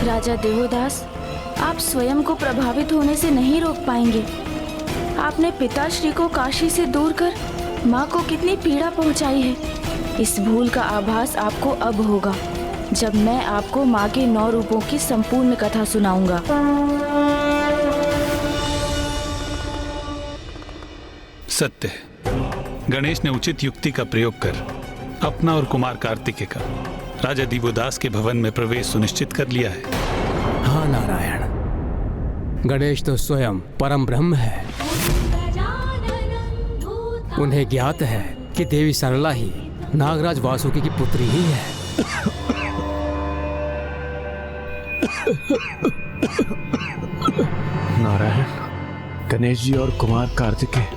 राजा देवोदास, आप स्वयं को प्रभावित होने से नहीं रोक पाएंगे। आपने पिताश्री को काशी से दूर कर माँ को कितनी पीड़ा पहुँचाई है। इस भूल का आभास आपको अब होगा जब मैं आपको माँ के 9 रूपों की संपूर्ण कथा सुनाऊंगा। सत्य है, गणेश ने उचित युक्ति का प्रयोग कर अपना और कुमार कार्तिकेय का राजा दिवोदास के भवन में प्रवेश सुनिश्चित कर लिया है। हाँ नारायण, गणेश तो स्वयं परम ब्रह्म है। उन्हें ज्ञात है कि देवी सरला ही नागराज वासुकी की पुत्री ही है। नारायण, गणेश जी और कुमार कार्तिकेय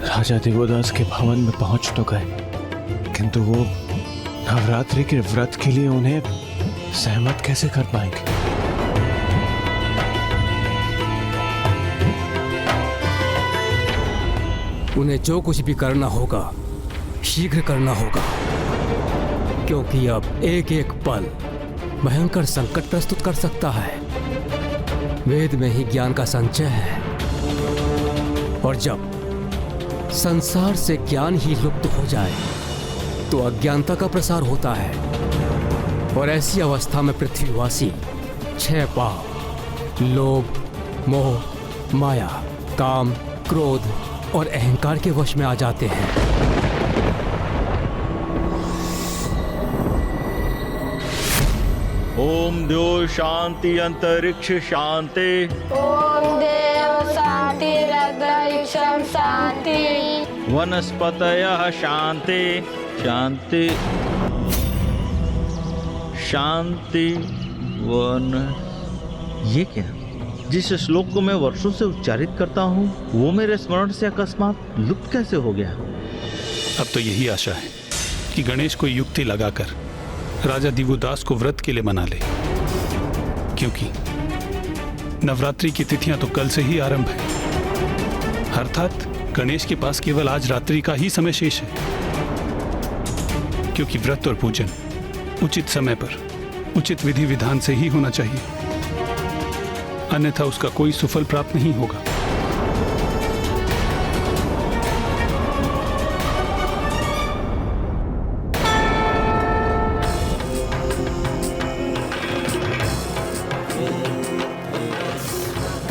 राजा दिवोदास के भवन में पहुंच तो गए, किंतु वो नवरात्रि के व्रत के लिए उन्हें सहमत कैसे कर पाएंगे? उन्हें जो कुछ भी करना होगा शीघ्र करना होगा, क्योंकि अब एक एक पल भयंकर संकट प्रस्तुत कर सकता है। वेद में ही ज्ञान का संचय है, और जब संसार से ज्ञान ही लुप्त हो जाए तो अज्ञानता का प्रसार होता है, और ऐसी अवस्था में पृथ्वीवासी 6 पाप लोभ, मोह, माया, काम, क्रोध और अहंकार के वश में आ जाते हैं। ओम देव शांति अंतरिक्ष शांति। ओम देव शांति अंतरिक्षम शांति। वनस्पतयः शांति शांति शांति वन। ये क्या? जिस श्लोक को मैं वर्षों से उच्चारित करता हूँ वो मेरे स्मरण से अकस्मात लुप्त कैसे हो गया? अब तो यही आशा है कि गणेश कोई युक्ति लगाकर राजा दिवोदास को व्रत के लिए मना ले, क्योंकि नवरात्रि की तिथियां तो कल से ही आरंभ है। अर्थात गणेश के पास केवल आज रात्रि का ही समय शेष है, क्योंकि व्रत और पूजन उचित समय पर उचित विधि विधान से ही होना चाहिए, अन्यथा उसका कोई सुफल प्राप्त नहीं होगा।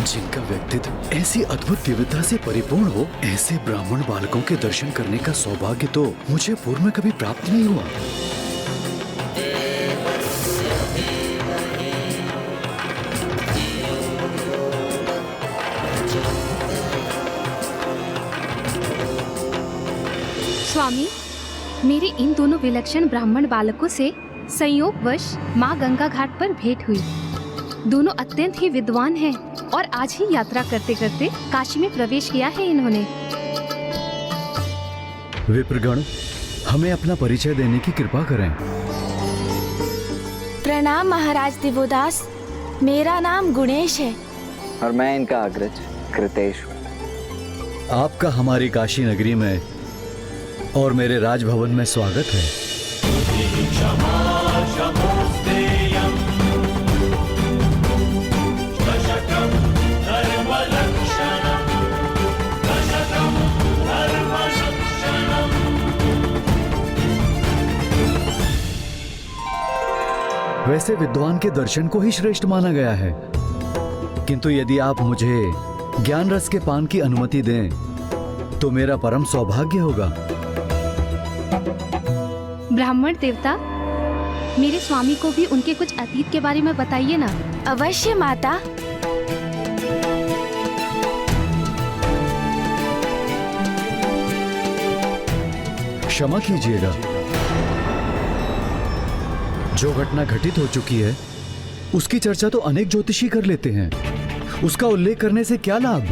जिनका व्यक्तित्व ऐसी अद्भुत दिव्यता से परिपूर्ण हो, ऐसे ब्राह्मण बालकों के दर्शन करने का सौभाग्य तो मुझे पूर्व में कभी प्राप्त नहीं हुआ। स्वामी, मेरे इन दोनों विलक्षण ब्राह्मण बालकों से संयोगवश माँ गंगा घाट पर भेंट हुई। दोनों अत्यंत ही विद्वान हैं और आज ही यात्रा करते करते काशी में प्रवेश किया है इन्होंने। विप्रगण, हमें अपना परिचय देने की कृपा करें। प्रणाम महाराज दिवोदास, मेरा नाम गुणेश है। और मैं इनका अग्रज कृतेश हूँ। आपका हमारी काशी नगरी में और मेरे राजभवन में स्वागत है। वैसे विद्वान के दर्शन को ही श्रेष्ठ माना गया है, किंतु यदि आप मुझे ज्ञान रस के पान की अनुमति दें तो मेरा परम सौभाग्य होगा। ब्राह्मण देवता, मेरे स्वामी को भी उनके कुछ अतीत के बारे में बताइए ना। अवश्य माता। क्षमा कीजिएगा, जो घटना घटित हो चुकी है उसकी चर्चा तो अनेक ज्योतिषी कर लेते हैं, उसका उल्लेख करने से क्या लाभ?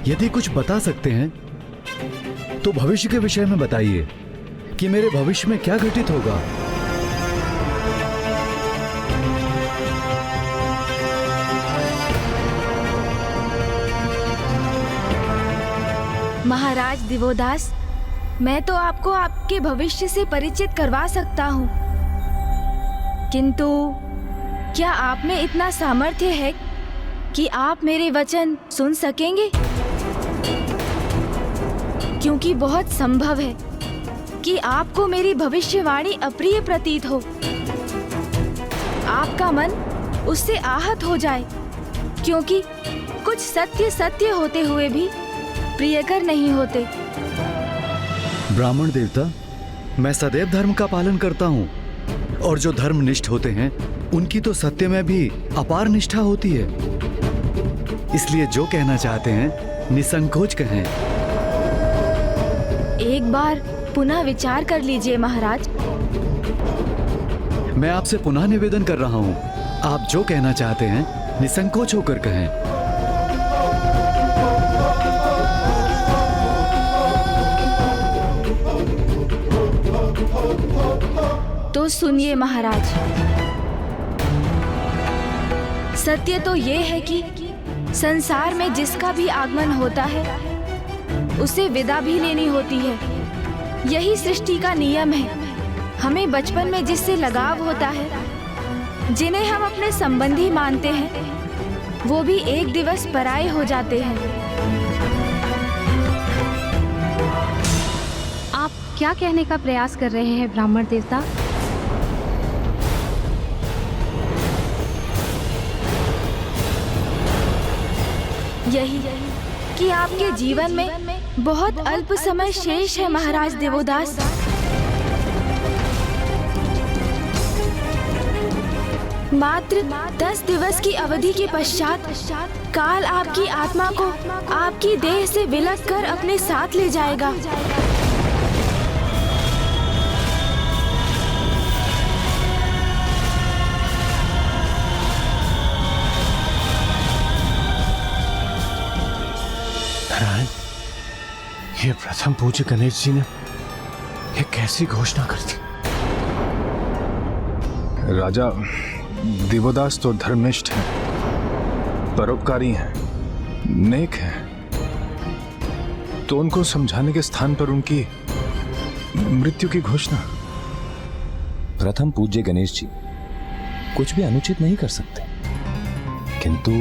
यदि कुछ बता सकते हैं तो भविष्य के विषय में बताइए कि मेरे भविष्य में क्या घटित होगा। महाराज दिवोदास, मैं तो आपको आपके भविष्य से परिचित करवा सकता हूँ, किंतु क्या आप में इतना सामर्थ्य है कि आप मेरे वचन सुन सकेंगे? क्योंकि बहुत संभव है कि आपको मेरी भविष्यवाणी अप्रिय प्रतीत हो। आपका मन उससे आहत हो जाए, क्योंकि कुछ सत्य सत्य होते हुए भी प्रियकर नहीं होते। ब्राह्मण देवता, मैं सदैव धर्म का पालन करता हूँ, और जो धर्मनिष्ठ होते हैं उनकी तो सत्य में भी अपार निष्ठा होती है। इसलिए जो कहना चाहते हैं निसंकोच कहें। एक बार पुनः विचार कर लीजिए महाराज। मैं आपसे पुनः निवेदन कर रहा हूँ, आप जो कहना चाहते हैं निसंकोच होकर कहें। तो सुनिए महाराज, सत्य तो ये है कि संसार में जिसका भी आगमन होता है उसे विदा भी लेनी होती है। यही सृष्टि का नियम है। हमें बचपन में जिससे लगाव होता है, जिन्हें हम अपने संबंधी मानते हैं, वो भी एक दिवस पराये हो जाते हैं। आप क्या कहने का प्रयास कर रहे हैं ब्राह्मण देवता? यही कि आपके जीवन में बहुत अल्प समय शेष है महाराज देवोदास। मात्र 10 दिवस की अवधि के पश्चात काल आपकी आत्मा को आपकी देह से विलग कर अपने साथ ले जाएगा। नारायण, ये प्रथम पूज्य गणेश जी ने ये कैसी घोषणा कर दी? राजा दिवोदास तो धर्मनिष्ठ हैं, परोपकारी हैं, नेक हैं, तो उनको समझाने के स्थान पर उनकी मृत्यु की घोषणा। प्रथम पूज्य गणेश जी कुछ भी अनुचित नहीं कर सकते, किंतु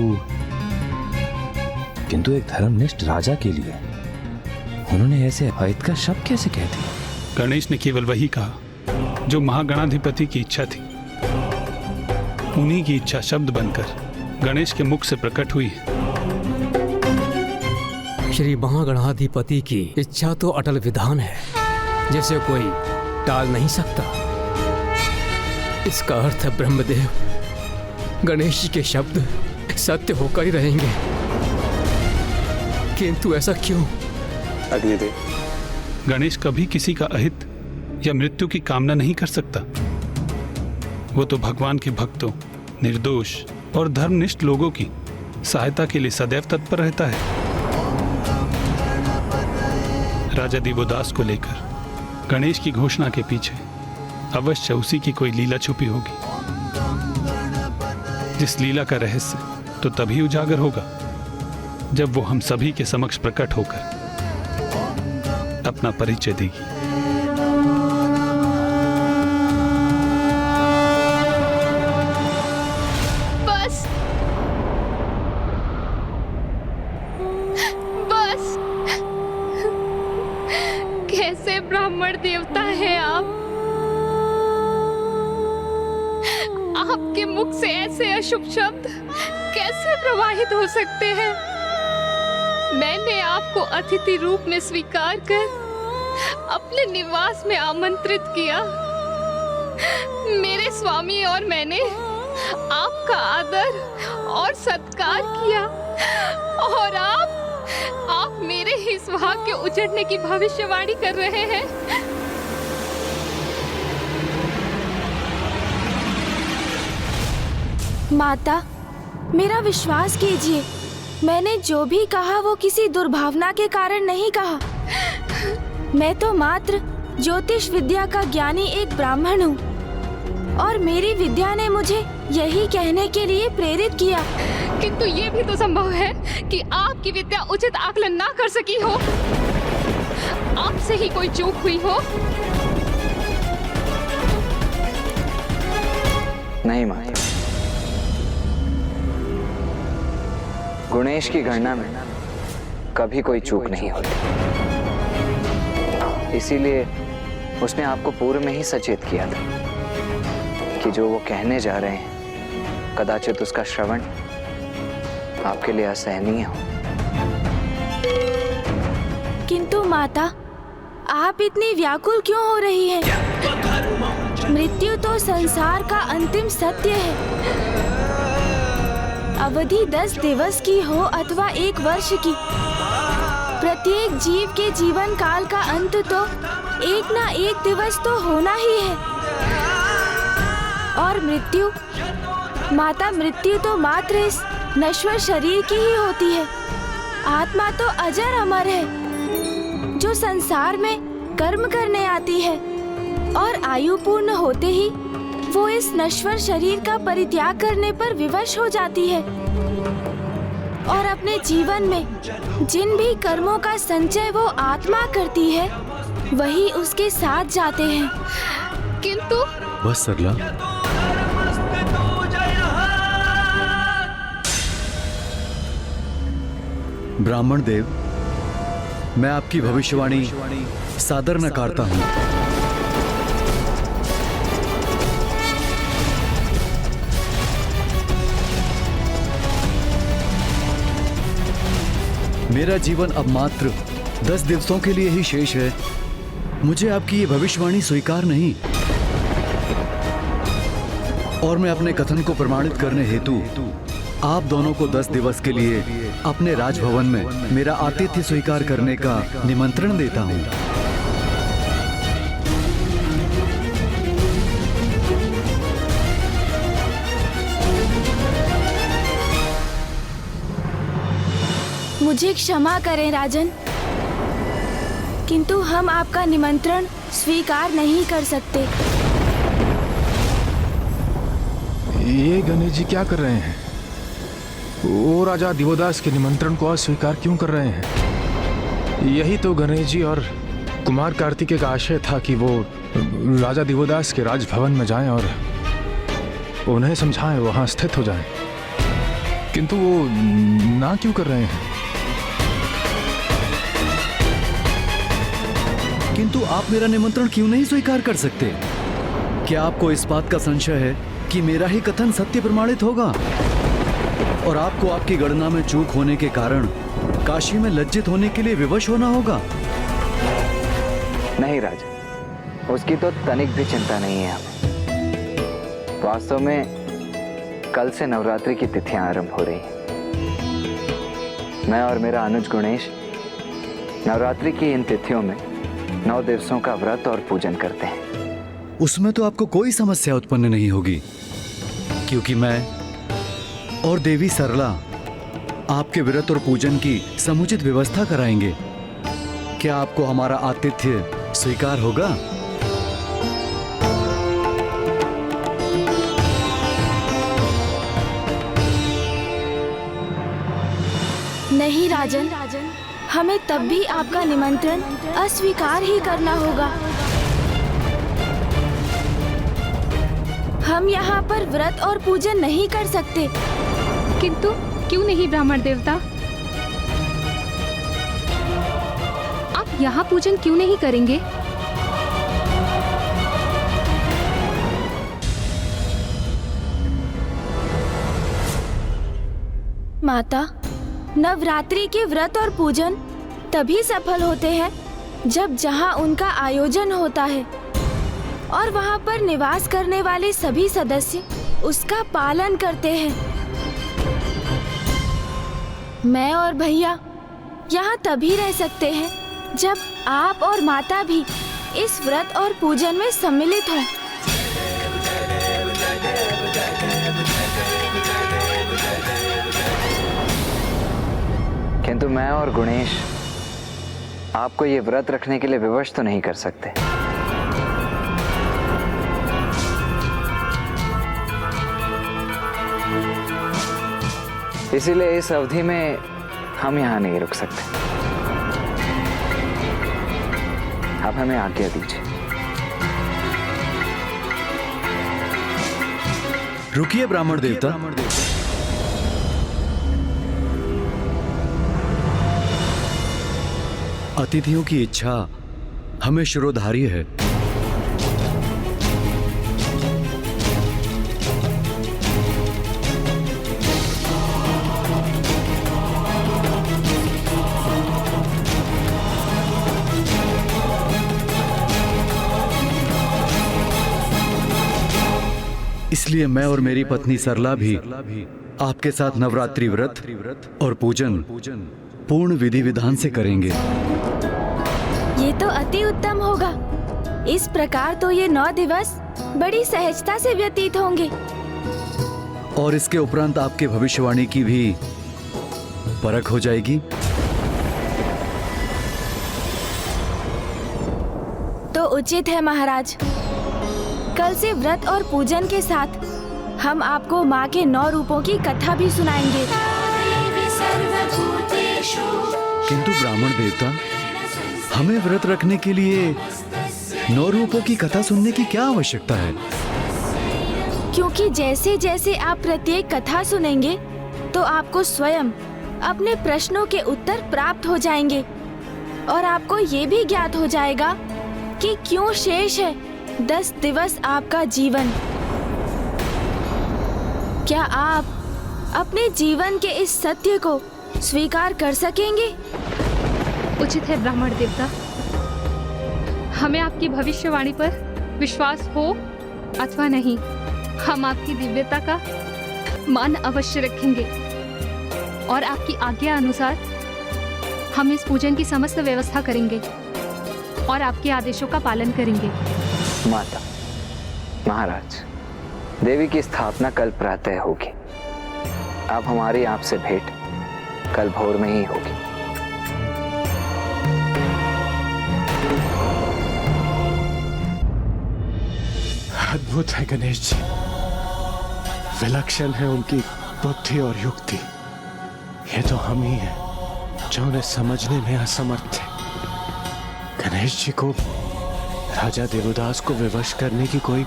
एक धर्मनिष्ठ राजा के लिए उन्होंने ऐसे अहित का शब्द कैसे कह दिया? गणेश ने केवल वही कहा जो महागणाधिपति की इच्छा थी। उन्हीं की इच्छा शब्द बनकर गणेश के मुख से प्रकट हुई है। श्री महागणाधिपति की इच्छा तो अटल विधान है, जिसे कोई टाल नहीं सकता। इसका अर्थ है ब्रह्मदेव गणेश जी के शब्द सत्य होकर ही रहेंगे। किंतु ऐसा क्यों? अग्निदेव, गणेश कभी किसी का अहित या मृत्यु की कामना नहीं कर सकता। वो तो भगवान के भक्तों, निर्दोष और धर्मनिष्ठ लोगों की सहायता के लिए सदैव तत्पर रहता है। राजा दिवोदास को लेकर गणेश की घोषणा के पीछे अवश्य उसी की कोई लीला छुपी होगी, जिस लीला का रहस्य तो तभी उजागर होगा जब वो हम सभी के समक्ष प्रकट होकर अपना परिचय देगी। कैसे ब्राह्मण देवता है आप? आपके मुख से ऐसे अशुभ शब्द कैसे प्रवाहित हो सकते हैं? मैंने आपको अतिथि रूप में स्वीकार कर अपने निवास में आमंत्रित किया। मेरे स्वामी और मैंने आपका आदर और सत्कार किया, और आप मेरे ही सुहाग के उजड़ने की भविष्यवाणी कर रहे हैं। माता, मेरा विश्वास कीजिए, मैंने जो भी कहा वो किसी दुर्भावना के कारण नहीं कहा। मैं तो मात्र ज्योतिष विद्या का ज्ञानी एक ब्राह्मण हूँ, और मेरी विद्या ने मुझे यही कहने के लिए प्रेरित किया। किंतु ये भी तो संभव है कि आपकी विद्या उचित आकलन ना कर सकी हो, आपसे ही कोई चूक हुई हो। नहीं माता, गणेश की गणना में कभी कोई चूक नहीं होती, इसीलिए उसने आपको पूर्व में ही सचेत किया था कि जो वो कहने जा रहे हैं कदाचित उसका श्रवण आपके लिए असहनीय हो। किंतु माता, आप इतनी व्याकुल क्यों हो रही हैं? मृत्यु तो संसार का अंतिम सत्य है। अवधि 10 दिवस की हो अथवा 1 वर्ष की, प्रत्येक जीव के जीवन काल का अंत तो एक ना एक दिवस तो होना ही है। और मृत्यु, माता, मृत्यु तो मात्र इस नश्वर शरीर की ही होती है। आत्मा तो अजर अमर है, जो संसार में कर्म करने आती है और आयु पूर्ण होते ही वो इस नश्वर शरीर का परित्याग करने पर विवश हो जाती है और अपने जीवन में जिन भी कर्मों का संचय वो आत्मा करती है वही उसके साथ जाते हैं। किंतु बस सरला, ब्राह्मण देव, मैं आपकी भविष्यवाणी सादर नकारता हूं। मेरा जीवन अब मात्र 10 दिवसों के लिए ही शेष है। मुझे आपकी ये भविष्यवाणी स्वीकार नहीं, और मैं अपने कथन को प्रमाणित करने हेतु आप दोनों को 10 दिवस के लिए अपने राजभवन में मेरा आतिथ्य स्वीकार करने का निमंत्रण देता हूं। मुझे क्षमा करें राजन, किंतु हम आपका निमंत्रण स्वीकार नहीं कर सकते। ये गणेश जी क्या कर रहे हैं? वो राजा दिवोदास के निमंत्रण को अस्वीकार क्यों कर रहे हैं? यही तो गणेश जी और कुमार कार्तिकेय का आशय था कि वो राजा दिवोदास के राजभवन में जाएं और उन्हें समझाएं, वहां स्थित हो जाएं। किंतु वो ना क्यों कर रहे हैं? किंतु आप मेरा निमंत्रण क्यों नहीं स्वीकार कर सकते? क्या आपको इस बात का संशय है कि मेरा ही कथन सत्य प्रमाणित होगा और आपको आपकी गणना में चूक होने के कारण काशी में लज्जित होने के लिए विवश होना होगा? नहीं राजा, उसकी तो तनिक भी चिंता नहीं है हमें। वास्तव में कल से नवरात्रि की तिथियां आरंभ हो रही हैं। मैं और मेरा अनुज गणेश नवरात्रि की इन तिथियों में 9 दिवसों का व्रत और पूजन करते हैं। उसमें तो आपको कोई समस्या उत्पन्न नहीं होगी, क्योंकि मैं और देवी सरला आपके व्रत और पूजन की समुचित व्यवस्था कराएंगे। क्या आपको हमारा आतिथ्य स्वीकार होगा? नहीं राजन, हमें तब भी आपका निमंत्रण अस्वीकार ही करना होगा। हम यहाँ पर व्रत और पूजन नहीं कर सकते। किंतु क्यों नहीं ब्राह्मण देवता? आप यहाँ पूजन क्यों नहीं करेंगे? माता, नवरात्रि के व्रत और पूजन तभी सफल होते हैं जब जहाँ उनका आयोजन होता है और वहाँ पर निवास करने वाले सभी सदस्य उसका पालन करते हैं। मैं और भैया यहाँ तभी रह सकते हैं जब आप और माता भी इस व्रत और पूजन में सम्मिलित हों। किंतु मैं और गुणेश आपको ये व्रत रखने के लिए विवश तो नहीं कर सकते। इसीलिए इस अवधि में हम यहाँ नहीं रुक सकते। अब हमें आज्ञा दीजिए। रुकिए ब्राह्मण देवता, अतिथियों की इच्छा हमें शिरोधारी है। इसलिए मैं और मेरी पत्नी सरला भी आपके साथ नवरात्रि व्रत और पूजन पूर्ण विधि विधान से करेंगे। ये तो अति उत्तम होगा। इस प्रकार तो ये 9 दिवस बड़ी सहजता से व्यतीत होंगे। और इसके उपरांत आपके भविष्यवाणी की भी परख हो जाएगी। तो उचित है महाराज। कल से व्रत और पूजन के साथ हम आपको माँ के 9 रूपों की कथा भी सुनाएंगे। किंतु ब्राह्मण देवता, हमें व्रत रखने के लिए 9 रूपों की कथा सुनने की क्या आवश्यकता है? क्योंकि जैसे जैसे आप प्रत्येक कथा सुनेंगे तो आपको स्वयं अपने प्रश्नों के उत्तर प्राप्त हो जाएंगे और आपको ये भी ज्ञात हो जाएगा कि क्यों शेष है 10 दिवस आपका जीवन। क्या आप अपने जीवन के इस सत्य को स्वीकार कर सकेंगे? उचित है ब्राह्मण देवता। हमें आपकी भविष्यवाणी पर विश्वास हो अथवा नहीं, हम आपकी दिव्यता का मान अवश्य रखेंगे और आपकी आज्ञा अनुसार हम इस पूजन की समस्त व्यवस्था करेंगे और आपके आदेशों का पालन करेंगे। माता, महाराज, देवी की स्थापना कल प्रातः होगी। अब हमारी आपसे भेंट कल भोर में ही होगी। अद्भुत है गणेश जी, विलक्षण है उनकी बुद्धि और युक्ति। ये तो हम ही हैं जो उन्हें समझने में असमर्थ थे। गणेश जी को राजा देवदास को विवश करने की कोई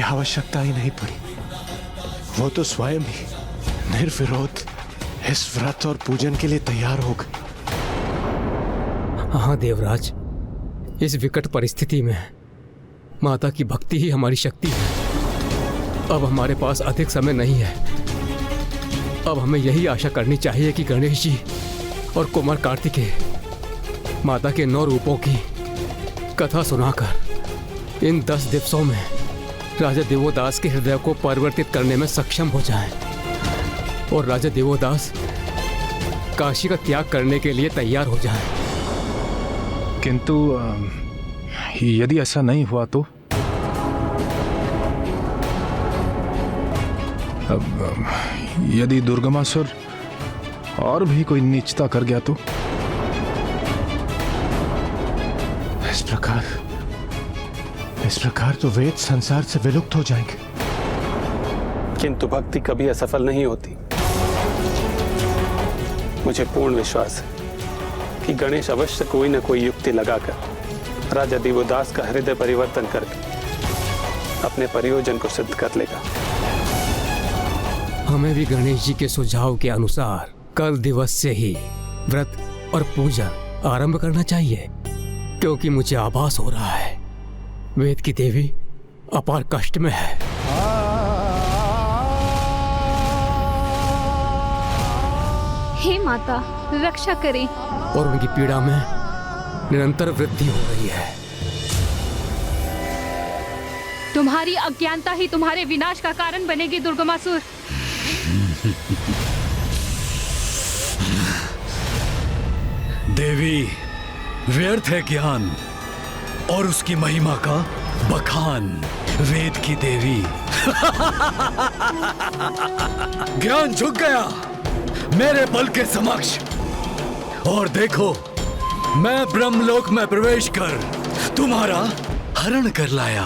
आवश्यकता ही नहीं पड़ी। वो तो स्वयं ही निर्विरोध इस व्रत और पूजन के लिए तैयार हो गए। हाँ देवराज, इस विकट परिस्थिति में माता की भक्ति ही हमारी शक्ति है। अब हमारे पास अधिक समय नहीं है। अब हमें यही आशा करनी चाहिए कि गणेश जी और कुमार कार्तिकेय माता के 9 रूपों की कथा सुनाकर इन 10 दिवसों में राजा देवोदास के हृदय को परिवर्तित करने में सक्षम हो जाएं और राजा देवोदास काशी का त्याग करने के लिए तैयार हो जाएं। किंतु यदि ऐसा नहीं हुआ तो यदि दुर्गमासुर और भी कोई नीचता कर गया तो इस प्रकार तो वेद संसार से विलुप्त हो जाएंगे। किंतु भक्ति कभी असफल नहीं होती। मुझे पूर्ण विश्वास है कि गणेश अवश्य कोई न कोई युक्ति लगाकर राजा देवदास का हृदय परिवर्तन करके अपने प्रयोजन को सिद्ध कर लेगा। हमें भी गणेश जी के सुझाव के अनुसार कल दिवस से ही व्रत और पूजा आरंभ करना चाहिए, क्योंकि मुझे आभास हो रहा है वेद की देवी अपार कष्ट में है। हे माता, रक्षा करें। और उनकी पीड़ा में निरंतर वृद्धि हो रही है। तुम्हारी अज्ञानता ही तुम्हारे विनाश का कारण बनेगी दुर्गमासुर। देवी, व्यर्थ है ज्ञान और उसकी महिमा का बखान। वेद की देवी ज्ञान झुक गया मेरे बल के समक्ष, और देखो मैं ब्रह्मलोक में प्रवेश कर तुम्हारा हरण कर लाया,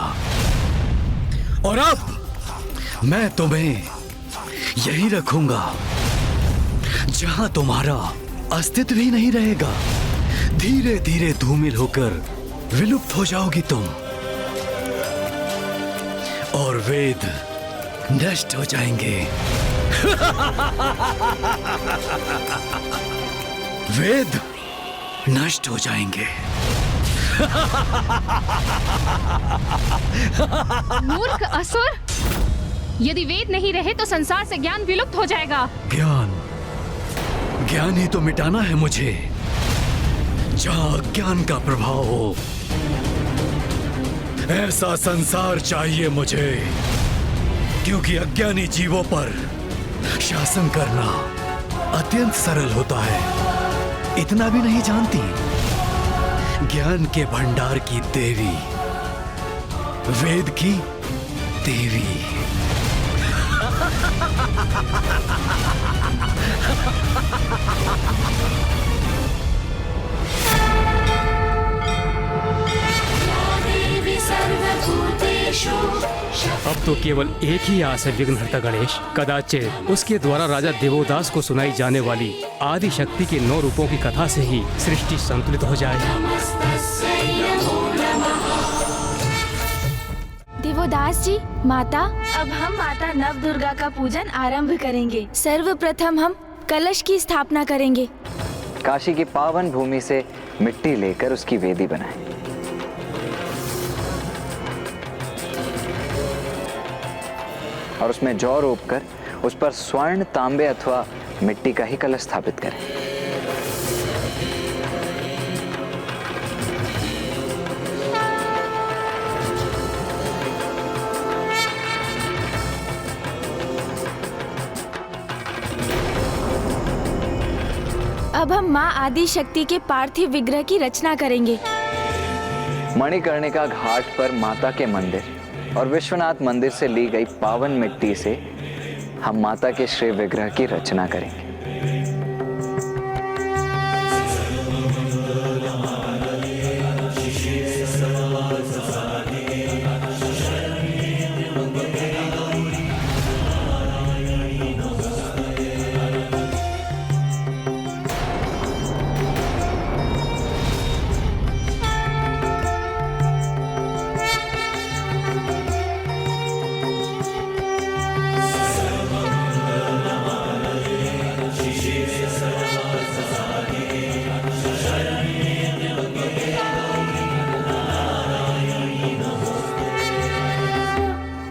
और अब मैं तुम्हें यही रखूंगा जहां तुम्हारा अस्तित्व ही नहीं रहेगा। धीरे धीरे धूमिल होकर विलुप्त हो जाओगी तुम, और वेद नष्ट हो जाएंगे। वेद नष्ट हो जाएंगे। मूर्ख असुर, यदि वेद नहीं रहे तो संसार से ज्ञान विलुप्त हो जाएगा। ज्ञान ही तो मिटाना है मुझे, जहां अज्ञान का प्रभाव हो। ऐसा संसार चाहिए मुझे, क्योंकि अज्ञानी जीवों पर शासन करना अत्यंत सरल होता है। इतना भी नहीं जानती ज्ञान के भंडार की देवी, वेद की देवी। अब तो केवल एक ही आस है विघ्नहर्ता गणेश। कदाचित उसके द्वारा राजा देवोदास को सुनाई जाने वाली आदि शक्ति के 9 रूपों की कथा से ही सृष्टि संतुलित हो जाए। देवोदास जी, माता, अब हम माता नव दुर्गा का पूजन आरंभ करेंगे। सर्वप्रथम हम कलश की स्थापना करेंगे। काशी की पावन भूमि से मिट्टी लेकर उसकी वेदी बनाएं। और उसमें जौ रोपकर उस पर स्वर्ण, तांबे अथवा मिट्टी का ही कलश स्थापित करें। अब हम माँ आदि शक्ति के पार्थिव विग्रह की रचना करेंगे। मणिकर्णिका घाट पर माता के मंदिर और विश्वनाथ मंदिर से ली गई पावन मिट्टी से हम माता के श्रेय विग्रह की रचना करेंगे।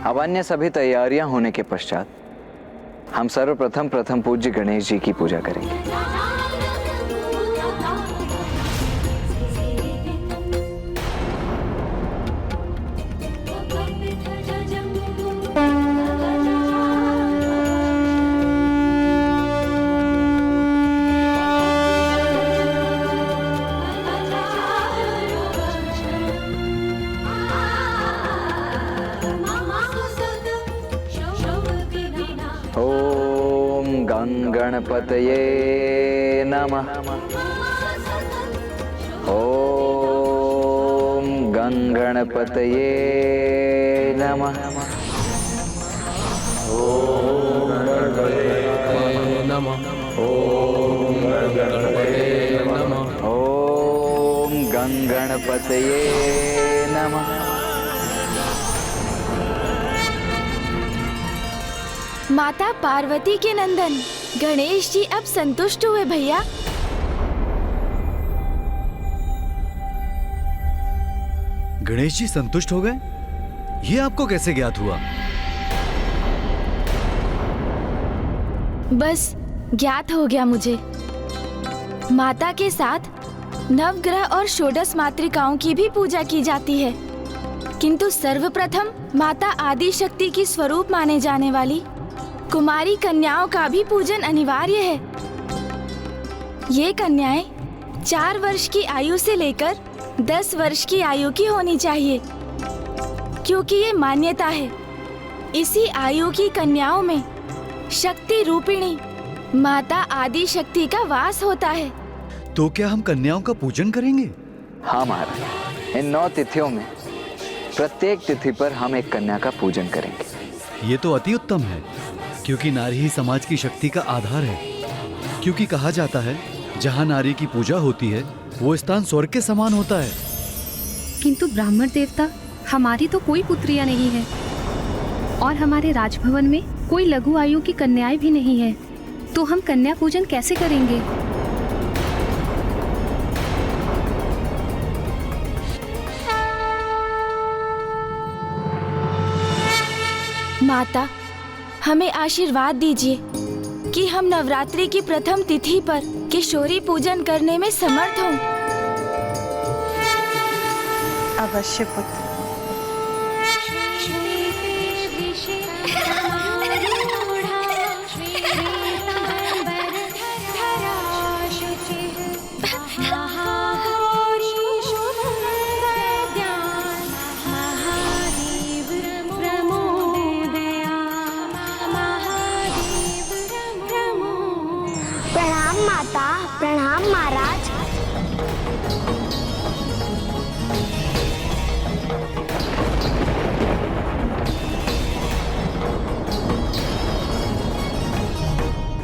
अब अन्य सभी तैयारियां होने के पश्चात हम सर्वप्रथम पूज्य गणेश जी की पूजा करेंगे। गणपतये नमः। ओम गणपतये नमः। ओम गणपतये नमः। ओम गणपतये नमः। ओम गणपतये नमः। माता पार्वती के नंदन गणेश जी अब संतुष्ट हुए भैया। गणेश जी संतुष्ट हो गए? ये आपको कैसे ज्ञात हुआ? बस ज्ञात हो गया मुझे। माता के साथ नवग्रह और षोडश मातृकाओं की भी पूजा की जाती है, किंतु सर्वप्रथम माता आदि शक्ति की स्वरूप माने जाने वाली कुमारी कन्याओं का भी पूजन अनिवार्य है। ये कन्याएं 4 वर्ष की आयु से लेकर 10 वर्ष की आयु की होनी चाहिए, क्योंकि ये मान्यता है इसी आयु की कन्याओं में शक्ति रूपिणी माता आदि शक्ति का वास होता है। तो क्या हम कन्याओं का पूजन करेंगे? हाँ महाराज, इन 9 तिथियों में प्रत्येक तिथि पर हम एक कन्या का पूजन करेंगे। ये तो अति उत्तम है, क्योंकि नारी ही समाज की शक्ति का आधार है। क्योंकि कहा जाता है जहाँ नारी की पूजा होती है वो स्थान स्वर्ग के समान होता है। किंतु ब्राह्मण देवता, हमारी तो कोई पुत्रियां नहीं है और हमारे राजभवन में कोई लघु आयु की कन्याएं भी नहीं है, तो हम कन्या पूजन कैसे करेंगे? माता, हमें आशीर्वाद दीजिए कि हम नवरात्रि की प्रथम तिथि पर किशोरी पूजन करने में समर्थ हों। अवश्य पुत्र। प्रणाम माता, प्रणाम महाराज।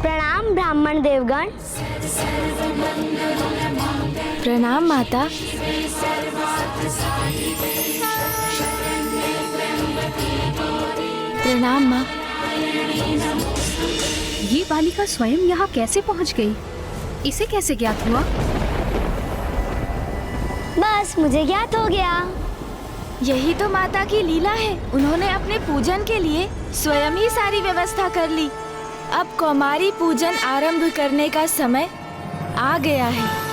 प्रणाम ब्राह्मण देवगण। प्रणाम माता। प्रणाम माँ। ये बालिका स्वयं यहाँ कैसे पहुँच गई? इसे कैसे ज्ञात हुआ? बस मुझे ज्ञात हो गया। यही तो माता की लीला है। उन्होंने अपने पूजन के लिए स्वयं ही सारी व्यवस्था कर ली। अब कौमारी पूजन आरंभ करने का समय आ गया है।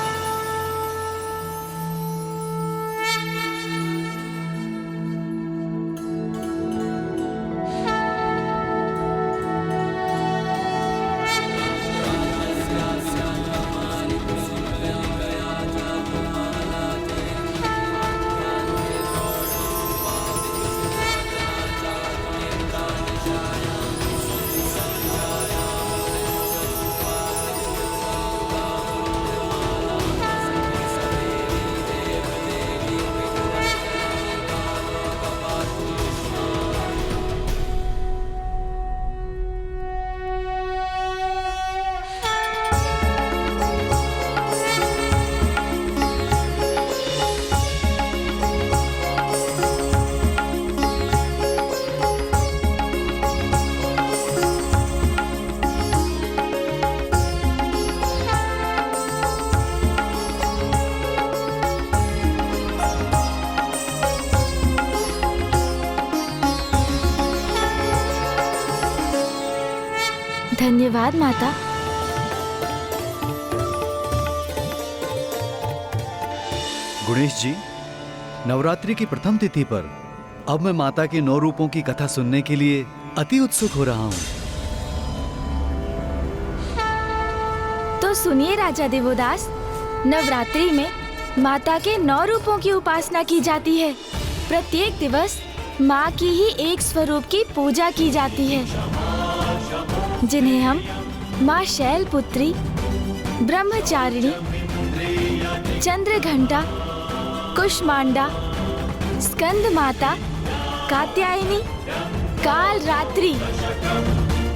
धन्यवाद माता। गुणेश जी, नवरात्रि की प्रथम तिथि पर अब मैं माता के 9 रूपों की कथा सुनने के लिए अति उत्सुक हो रहा हूँ। तो सुनिए राजा देवोदास, नवरात्रि में माता के 9 रूपों की उपासना की जाती है। प्रत्येक दिवस माँ की ही एक स्वरूप की पूजा की जाती है, जिन्हें हम माँ शैलपुत्री, ब्रह्मचारिणी, चंद्रघंटा, कुष्मांडा, स्कंद माता, कात्यायनी, कालरात्रि,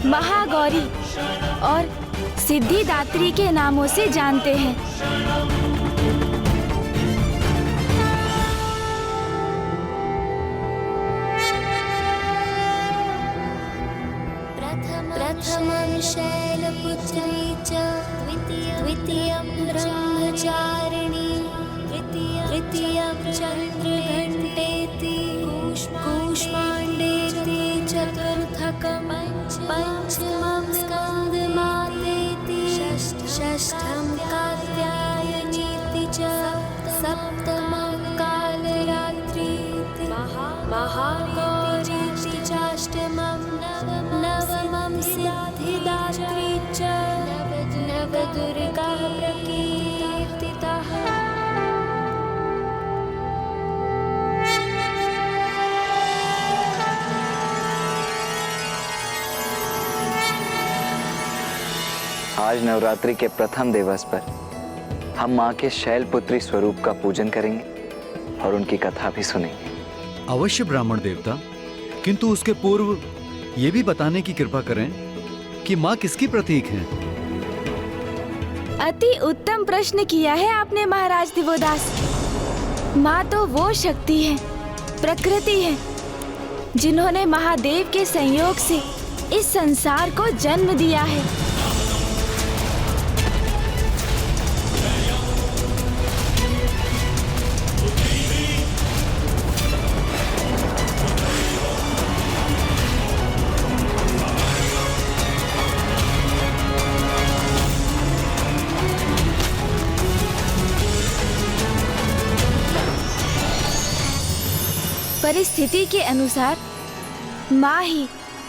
महागौरी और सिद्धिदात्री के नामों से जानते हैं। प्रथमं शैलपुत्री च द्वितीयं ब्रह्मचारिणी तृतीयं चन्द्रघण्टेति कूष्माण्डेति चतुर्थकं पञ्चमं स्कन्दमातेति षष्ठं कात्यायनीति च सप्तमं कालरात्रीति महागौरीति चाष्टमं नवमं सिद्धिदात्री च नवदुर्गाः प्रकीर्तिताः। आज नवरात्रि के प्रथम दिवस पर हम माँ के शैलपुत्री स्वरूप का पूजन करेंगे और उनकी कथा भी सुनेंगे। अवश्य ब्राह्मण देवता, किंतु उसके पूर्व ये भी बताने की कृपा करें कि माँ किसकी प्रतीक हैं? अति उत्तम प्रश्न किया है आपने महाराज दिवोदास। माँ तो वो शक्ति है, प्रकृति है, जिन्होंने महादेव के संयोग से इस संसार को जन्म दिया है। परिस्थिति के अनुसार माँ ही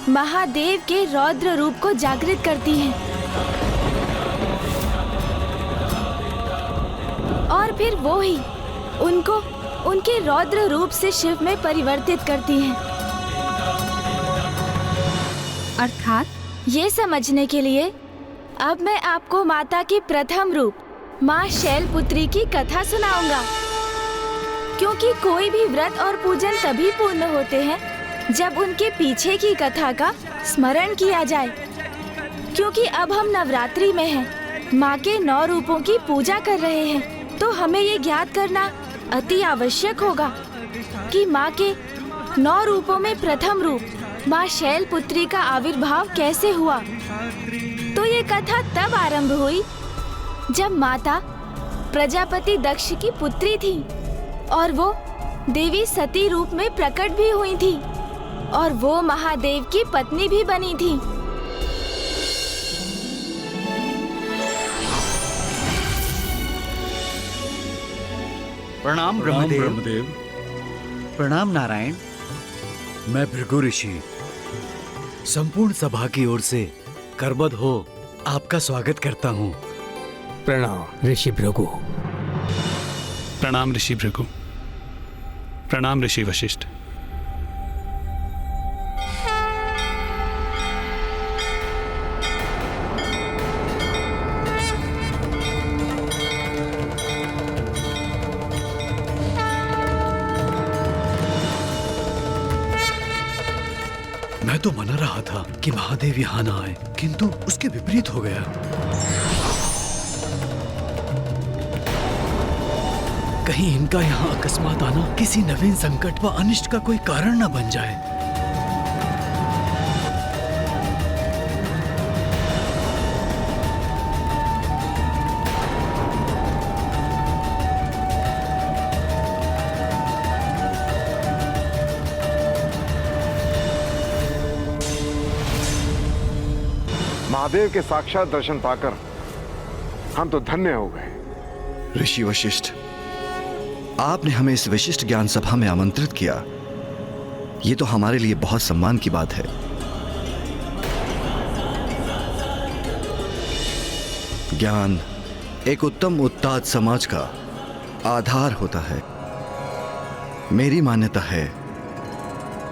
महादेव के रौद्र रूप को जागृत करती हैं और फिर वो ही उनको उनके रौद्र रूप से शिव में परिवर्तित करती हैं। अर्थात ये समझने के लिए अब मैं आपको माता के प्रथम रूप माँ शैलपुत्री की कथा सुनाऊंगा, क्योंकि कोई भी व्रत और पूजन तभी पूर्ण होते हैं जब उनके पीछे की कथा का स्मरण किया जाए। क्योंकि अब हम नवरात्रि में हैं, माँ के 9 रूपों की पूजा कर रहे हैं, तो हमें ये ज्ञात करना अति आवश्यक होगा कि माँ के 9 रूपों में प्रथम रूप माँ शैलपुत्री का आविर्भाव कैसे हुआ। तो ये कथा तब आरंभ हुई जब माता प्रजापति दक्ष की पुत्री थी और वो देवी सती रूप में प्रकट भी हुई थी और वो महादेव की पत्नी भी बनी थी। प्रणाम ब्रह्मदेव। प्रणाम नारायण। मैं भृगु ऋषि संपूर्ण सभा की ओर से करबद्ध हो आपका स्वागत करता हूँ। प्रणाम ऋषि भृगु। प्रणाम ऋषि भृगु। प्रणाम ऋषि वशिष्ठ। मैं तो मना रहा था कि महादेव यहाँ ना आए, किंतु उसके विपरीत हो गया। कहीं इनका यहाँ अकस्मात आना किसी नवीन संकट व अनिष्ट का कोई कारण न बन जाए। महादेव के साक्षात दर्शन पाकर हम तो धन्य हो गए। ऋषि वशिष्ठ, आपने हमें इस विशिष्ट ज्ञान सभा में आमंत्रित किया, ये तो हमारे लिए बहुत सम्मान की बात है। ज्ञान एक उत्तम उत्ताद समाज का आधार होता है। मेरी मान्यता है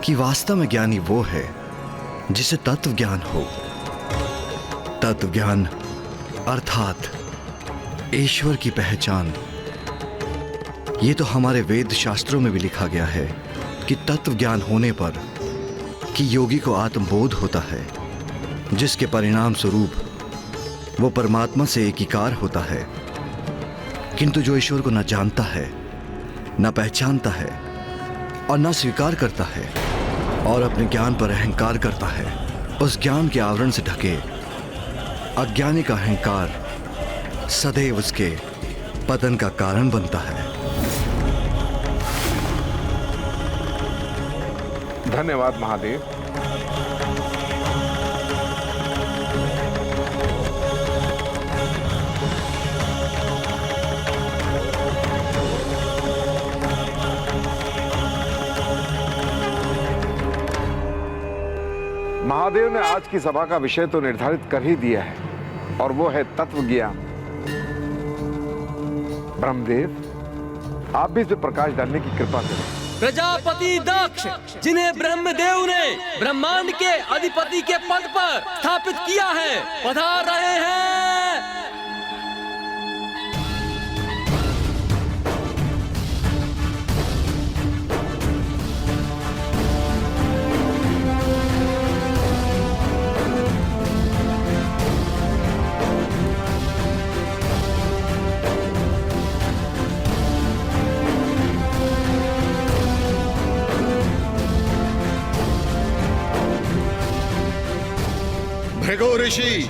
कि वास्तव में ज्ञानी वो है जिसे तत्व ज्ञान हो। तत्व ज्ञान अर्थात ईश्वर की पहचान। ये तो हमारे वेद शास्त्रों में भी लिखा गया है कि तत्व ज्ञान होने पर कि योगी को आत्मबोध होता है, जिसके परिणाम स्वरूप वो परमात्मा से एकीकार होता है। किंतु जो ईश्वर को न जानता है, न पहचानता है और न स्वीकार करता है और अपने ज्ञान पर अहंकार करता है, उस ज्ञान के आवरण से ढके अज्ञानी का अहंकार सदैव उसके पतन का कारण बनता है। धन्यवाद महादेव। महादेव ने आज की सभा का विषय तो निर्धारित कर ही दिया है और वो है तत्व ज्ञान। ब्रह्मदेव, आप भी इस पे प्रकाश डालने की कृपा करें। प्रजापति दक्ष, जिन्हें ब्रह्मदेव ने ब्रह्मांड के अधिपति के पद पर स्थापित किया है, पधार रहे हैं। भृगु ऋषि,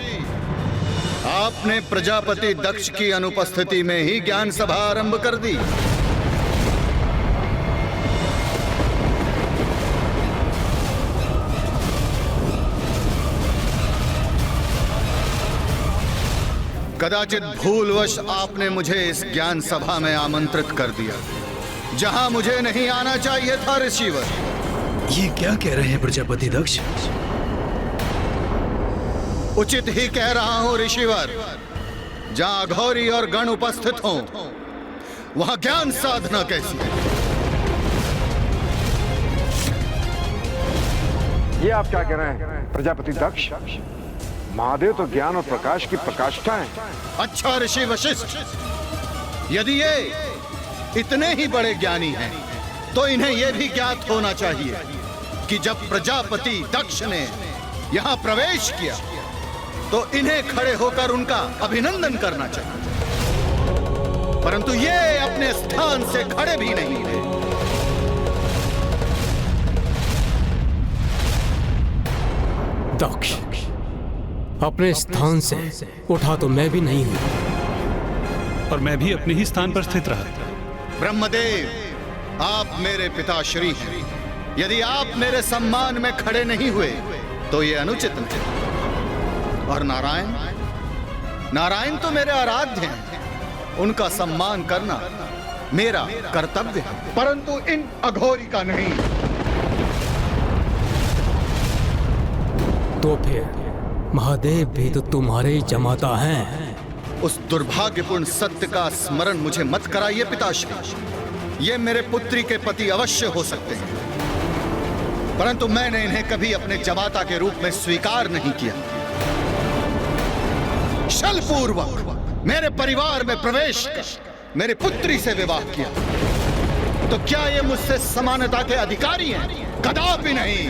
आपने प्रजापति दक्ष की अनुपस्थिति में ही ज्ञान सभा आरंभ कर दी। कदाचित भूलवश आपने मुझे इस ज्ञान सभा में आमंत्रित कर दिया, जहां मुझे नहीं आना चाहिए था ऋषिवर। ये क्या कह रहे हैं प्रजापति दक्ष? उचित ही कह रहा हूं ऋषिवर। जहां अघोरी और गण उपस्थित हों, वहां ज्ञान साधना कैसी है? ये आप क्या कह रहे हैं प्रजापति दक्ष? महादेव तो ज्ञान और प्रकाश की प्रकाष्ठा है। अच्छा ऋषि वशिष्ठ, यदि ये इतने ही बड़े ज्ञानी हैं, तो इन्हें यह भी ज्ञात होना चाहिए कि जब प्रजापति दक्ष ने यहां प्रवेश किया, तो इन्हें खड़े होकर उनका अभिनंदन करना चाहिए, परंतु ये अपने स्थान से खड़े भी नहीं हुए। दक्ष, अपने स्थान से उठा तो मैं भी नहीं हूं, और मैं भी अपने ही स्थान पर स्थित रहा। ब्रह्मदेव, आप मेरे पिताश्री हैं। यदि आप मेरे सम्मान में खड़े नहीं हुए, तो ये अनुचित है। और नारायण, नारायण तो मेरे आराध्य हैं, उनका सम्मान करना मेरा कर्तव्य है, परंतु इन अघोरी का नहीं। तो फिर महादेव भी तो तुम्हारे ही जमाता हैं। उस दुर्भाग्यपूर्ण सत्य का स्मरण मुझे मत कराइए पिताश्री। ये मेरे पुत्री के पति अवश्य हो सकते हैं, परंतु मैंने इन्हें कभी अपने जमाता के रूप में स्वीकार नहीं किया। छलपूर्वक मेरे परिवार में प्रवेश कर मेरी पुत्री से विवाह किया, तो क्या ये मुझसे समानता के अधिकारी हैं? कदापि नहीं।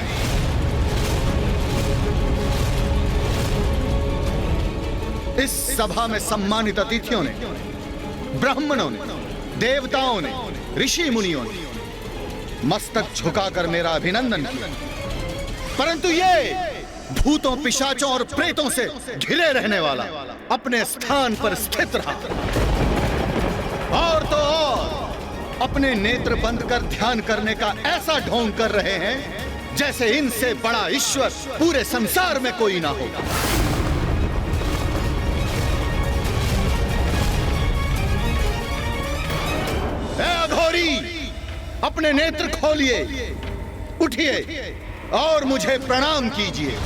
इस सभा में सम्मानित अतिथियों ने, ब्राह्मणों ने, देवताओं ने, ऋषि मुनियों ने मस्तक झुकाकर मेरा अभिनंदन किया, परंतु ये भूतों, पिशाचों और प्रेतों से घिरे रहने वाला अपने स्थान पर स्थित रहा। और तो और अपने नेत्र बंद कर ध्यान करने का ऐसा ढोंग कर रहे हैं जैसे इनसे बड़ा ईश्वर पूरे संसार में कोई ना हो। अघोरी, अपने नेत्र खोलिए, उठिए और मुझे प्रणाम कीजिए।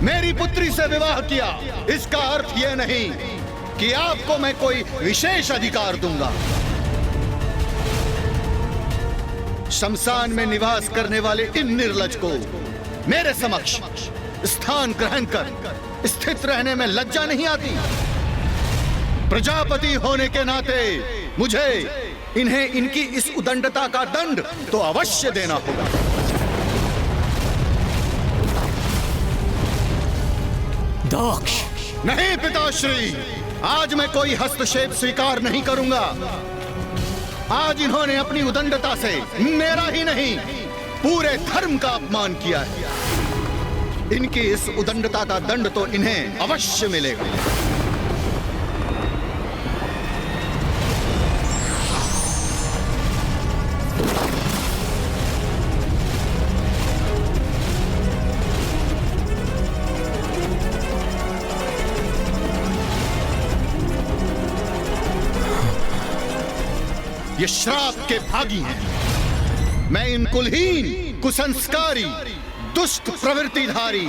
मेरी पुत्री से विवाह किया, इसका अर्थ यह नहीं कि आपको मैं कोई विशेष अधिकार दूंगा। शमशान में निवास करने वाले इन निर्लज को मेरे समक्ष स्थान ग्रहण कर स्थित रहने में लज्जा नहीं आती? प्रजापति होने के नाते मुझे इन्हें इनकी इस उदंडता का दंड तो अवश्य देना होगा। दक्ष, नहीं पिताश्री, आज मैं कोई हस्तक्षेप स्वीकार नहीं करूंगा। आज इन्होंने अपनी उदंडता से मेरा ही नहीं, पूरे धर्म का अपमान किया है। इनकी इस उदंडता का दंड तो इन्हें अवश्य मिलेगा। ये श्राप के भागी हैं। मैं इन कुलहीन, कुसंस्कारी, दुष्ट प्रवृत्तिधारी,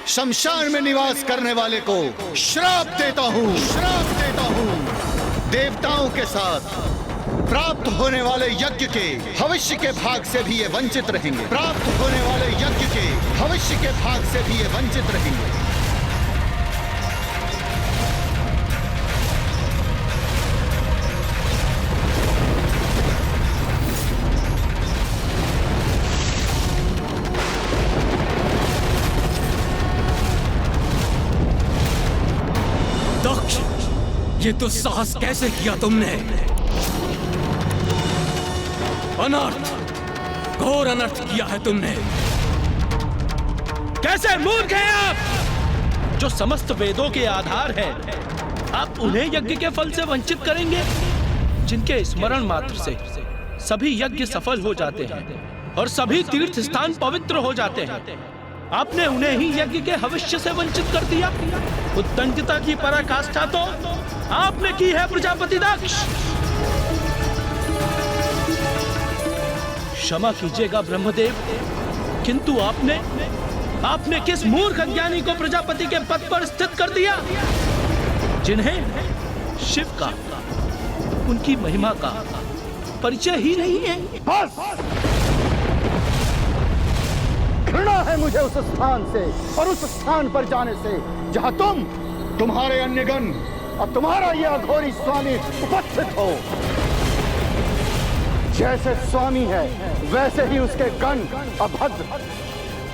शमशान में निवास करने वाले को श्राप देता हूँ, श्राप देता हूँ। देवताओं के साथ प्राप्त होने वाले यज्ञ के भविष्य के भाग से भी ये वंचित रहेंगे। प्राप्त होने वाले यज्ञ के भविष्य के भाग से भी ये वंचित रहेंगे। ये तो साहस कैसे किया तुमने? अनर्थ, घोर अनर्थ किया है तुमने। कैसे मूर्ख हैं आप, जो समस्त वेदों के आधार हैं। आप उन्हें यज्ञ के फल से वंचित करेंगे जिनके स्मरण मात्र से सभी यज्ञ सफल हो जाते हैं और सभी तीर्थ स्थान पवित्र हो जाते हैं। आपने उन्हें ही यज्ञ के हविष्य से वंचित कर दिया। उद्दंडता की पराकाष्ठा तो आपने की है प्रजापति दक्ष। क्षमा कीजिएगा ब्रह्मदेव, किंतु आपने किस मूर्ख अज्ञानी को प्रजापति के पद पर स्थित कर दिया, जिन्हें शिव का, उनकी महिमा का परिचय ही नहीं है। बस! घृणा है मुझे उस स्थान से और उस स्थान पर जाने से जहां तुम्हारे अन्यगण और तुम्हारा यह अघोरी स्वामी उपस्थित हो। जैसे स्वामी है वैसे ही उसके गण अभद्र,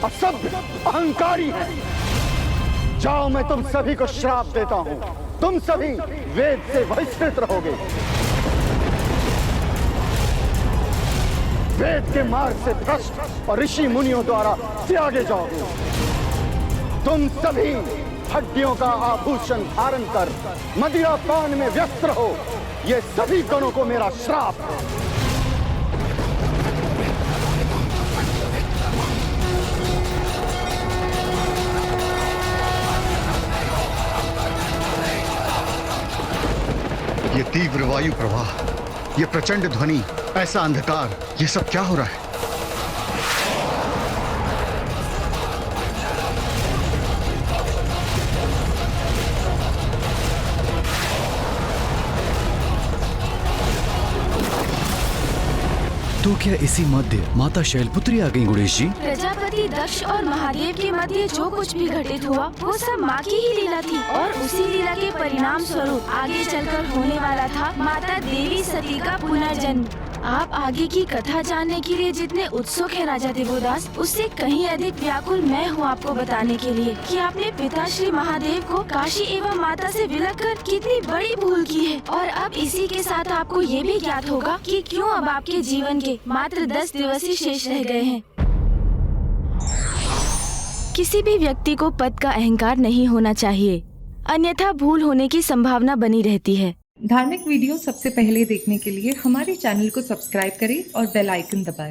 असभ्य, अहंकारी हैं। जाओ, मैं तुम सभी को श्राप देता हूं। तुम सभी वेद से बहिष्कृत रहोगे, वेद के मार्ग से भ्रष्ट और ऋषि मुनियों द्वारा त्यागे जाओगे। तुम सभी हड्डियों का आभूषण धारण कर मदिरा पान में व्यस्त रहो। ये सभी गणों को मेरा श्राप है। ये तीव्र वायु प्रवाह, ये प्रचंड ध्वनि, ऐसा अंधकार, ये सब क्या हो रहा है? तो क्या इसी मध्य माता शैलपुत्री आ गई गणेश जी? प्रजापति दक्ष और महादेव के मध्य जो कुछ भी घटित हुआ वो सब माँ की ही लीला थी और उसी लीला के परिणाम स्वरूप आगे चलकर होने वाला था माता देवी सती का पुनर्जन्म। आप आगे की कथा जानने के लिए जितने उत्सुक हैं राजा देवोदास, उससे कहीं अधिक व्याकुल मैं हूँ आपको बताने के लिए कि आपने पिता श्री महादेव को काशी एवं माता से विलग कर कितनी बड़ी भूल की है। और अब इसी के साथ आपको ये भी ज्ञात होगा कि क्यों अब आपके जीवन के मात्र 10 दिवस ही शेष रह गए हैं। किसी भी व्यक्ति को पद का अहंकार नहीं होना चाहिए, अन्यथा भूल होने की संभावना बनी रहती है। धार्मिक वीडियो सबसे पहले देखने के लिए हमारे चैनल को सब्सक्राइब करें और बेल आइकन दबाएं।